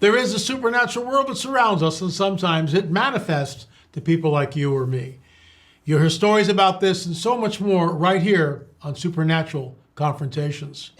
There is a supernatural world that surrounds us, and sometimes it manifests to people like you or me. You'll hear stories about this and so much more right here on Supernatural Confrontations.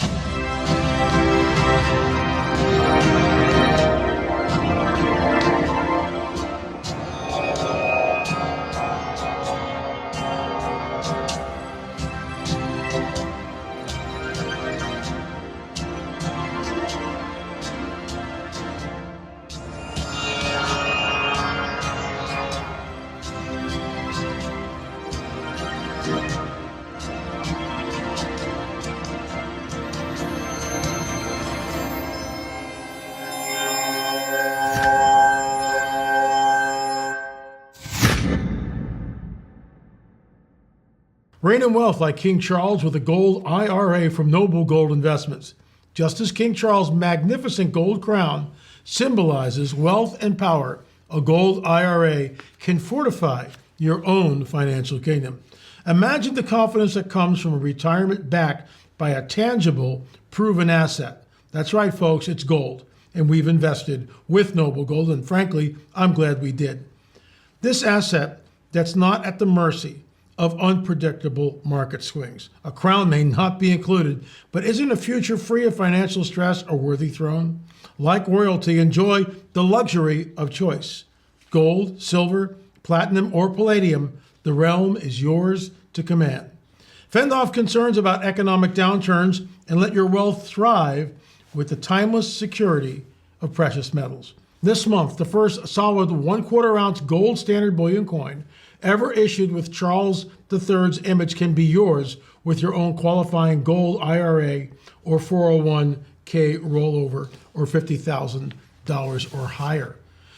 Reign in wealth like King Charles with a gold IRA from Noble Gold Investments. Just as King Charles' magnificent gold crown symbolizes wealth and power, a gold IRA can fortify your own financial kingdom. Imagine the confidence that comes from a retirement backed by a tangible, proven asset. That's right, folks, it's gold. And we've invested with Noble Gold, and frankly, I'm glad we did. This asset that's not at the mercy of unpredictable market swings. A crown may not be included, but isn't a future free of financial stress a worthy throne? Like royalty, enjoy the luxury of choice. Gold, silver, platinum, or palladium, the realm is yours to command. Fend off concerns about economic downturns and let your wealth thrive with the timeless security of precious metals. This month, the first solid 1/4 ounce gold standard bullion coin ever issued with Charles III's image can be yours with your own qualifying gold IRA or 401k rollover or $50,000 or higher.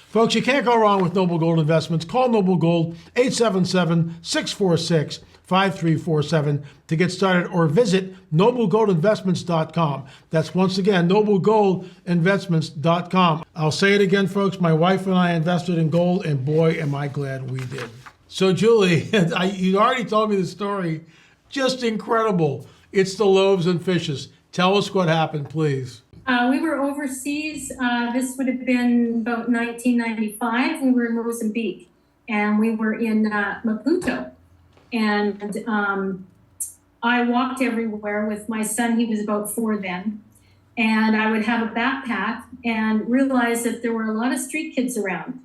Folks, you can't go wrong with Noble Gold Investments. Call Noble Gold 877-646-5347 to get started, or visit noblegoldinvestments.com. That's once again noblegoldinvestments.com. I'll say it again, folks. My wife and I invested in gold, and boy, am I glad we did. So, Julie, you already told me the story. Just incredible. It's the loaves and fishes. Tell us what happened, please. We were overseas. This would have been about 1995. We were in Mozambique, and we were in Maputo. And I walked everywhere with my son. He was about 4 then. And I would have a backpack and realize that there were a lot of street kids around.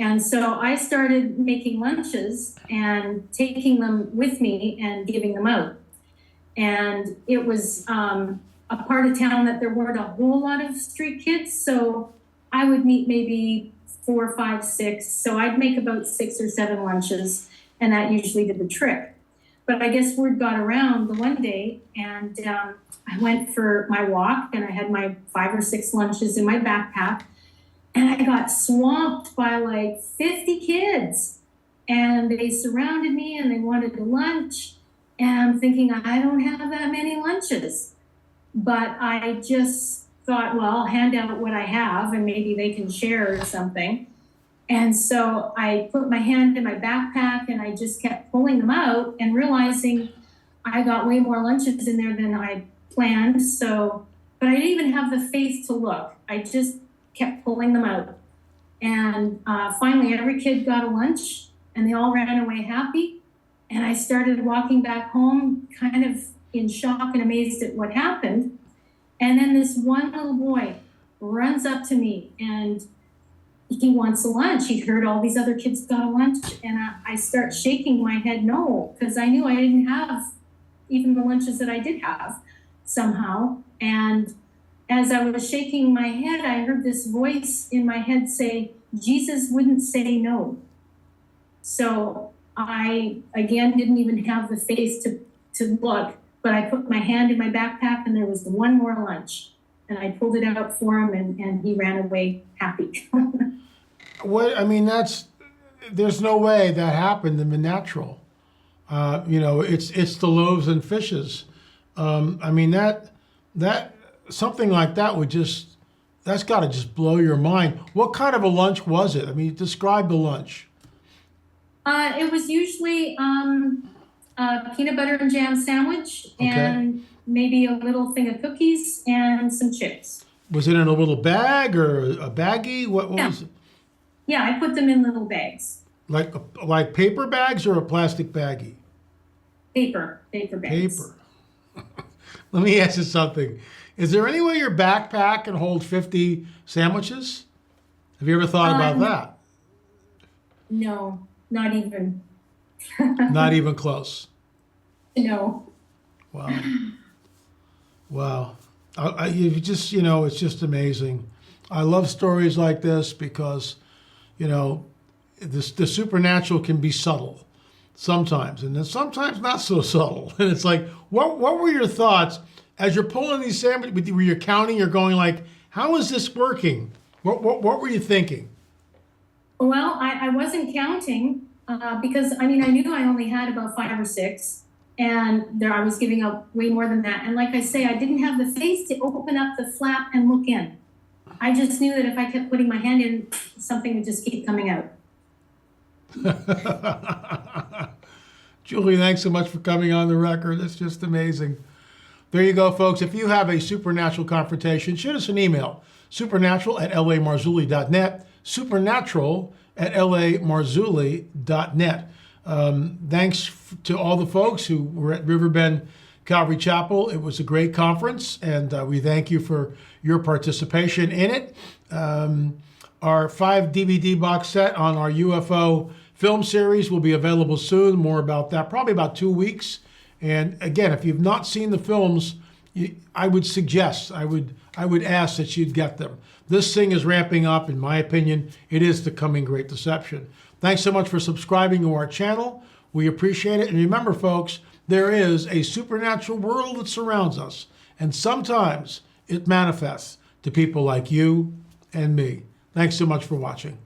And so I started making lunches and taking them with me and giving them out. And it was a part of town that there weren't a whole lot of street kids. So I would meet maybe 4, 5, 6. So I'd make about 6 or 7 lunches, and that usually did the trick. But I guess word got around the one day, and I went for my walk, and I had my 5 or 6 lunches in my backpack. And I got swamped by like 50 kids, and they surrounded me and they wanted a lunch. And I'm thinking, I don't have that many lunches. But I just thought, well, I'll hand out what I have and maybe they can share or something. And so I put my hand in my backpack and I just kept pulling them out and realizing I got way more lunches in there than I planned. So, but I didn't even have the faith to look. I just kept pulling them out. And finally, every kid got a lunch and they all ran away happy. And I started walking back home kind of in shock and amazed at what happened. And then this one little boy runs up to me and he wants a lunch. He heard all these other kids got a lunch. And I start shaking my head no, because I knew I didn't have even the lunches that I did have somehow. And as I was shaking my head, I heard this voice in my head say, Jesus wouldn't say no. So I, again, didn't even have the face to look, but I put my hand in my backpack and there was one more lunch. And I pulled it out for him and he ran away happy. There's no way that happened in the natural. It's the loaves and fishes. That something like that that's got to just blow your mind. What kind of a lunch was it? I mean, describe the lunch. It was usually a peanut butter and jam sandwich, Okay. and maybe a little thing of cookies and some chips. Was it in a little bag or a baggie? What Yeah. was it? Yeah, I put them in little bags, Like paper bags or a plastic baggie? paper bags. Paper. Let me ask you something. Is there any way your backpack can hold 50 sandwiches? Have you ever thought about No. that? No, not even. Not even close. No. Wow. Wow. You just, you know, it's just amazing. I love stories like this because, you know, the supernatural can be subtle sometimes, and then sometimes not so subtle. And it's like, what were your thoughts as you're pulling these sandwiches? Were you counting? You're going like, how is this working? What were you thinking? Well, I wasn't counting because I mean I knew I only had about 5 or 6, and there I was giving up way more than that. And like I say, I didn't have the face to open up the flap and look in. I just knew that if I kept putting my hand in, something would just keep coming out. Julie, thanks so much for coming on the record. It's just amazing. There you go, folks. If you have a supernatural confrontation, shoot us an email, supernatural@lamarzulli.net, supernatural@lamarzulli.net. Thanks to all the folks who were at Riverbend Calvary Chapel. It was a great conference, and we thank you for your participation in it. Our 5 DVD box set on our UFO film series will be available soon. More about that, probably about 2 weeks. And again, if you've not seen the films, I would suggest, I would ask that you'd get them. This thing is ramping up. In my opinion, it is the coming Great Deception. Thanks so much for subscribing to our channel. We appreciate it. And remember, folks, there is a supernatural world that surrounds us. And sometimes it manifests to people like you and me. Thanks so much for watching.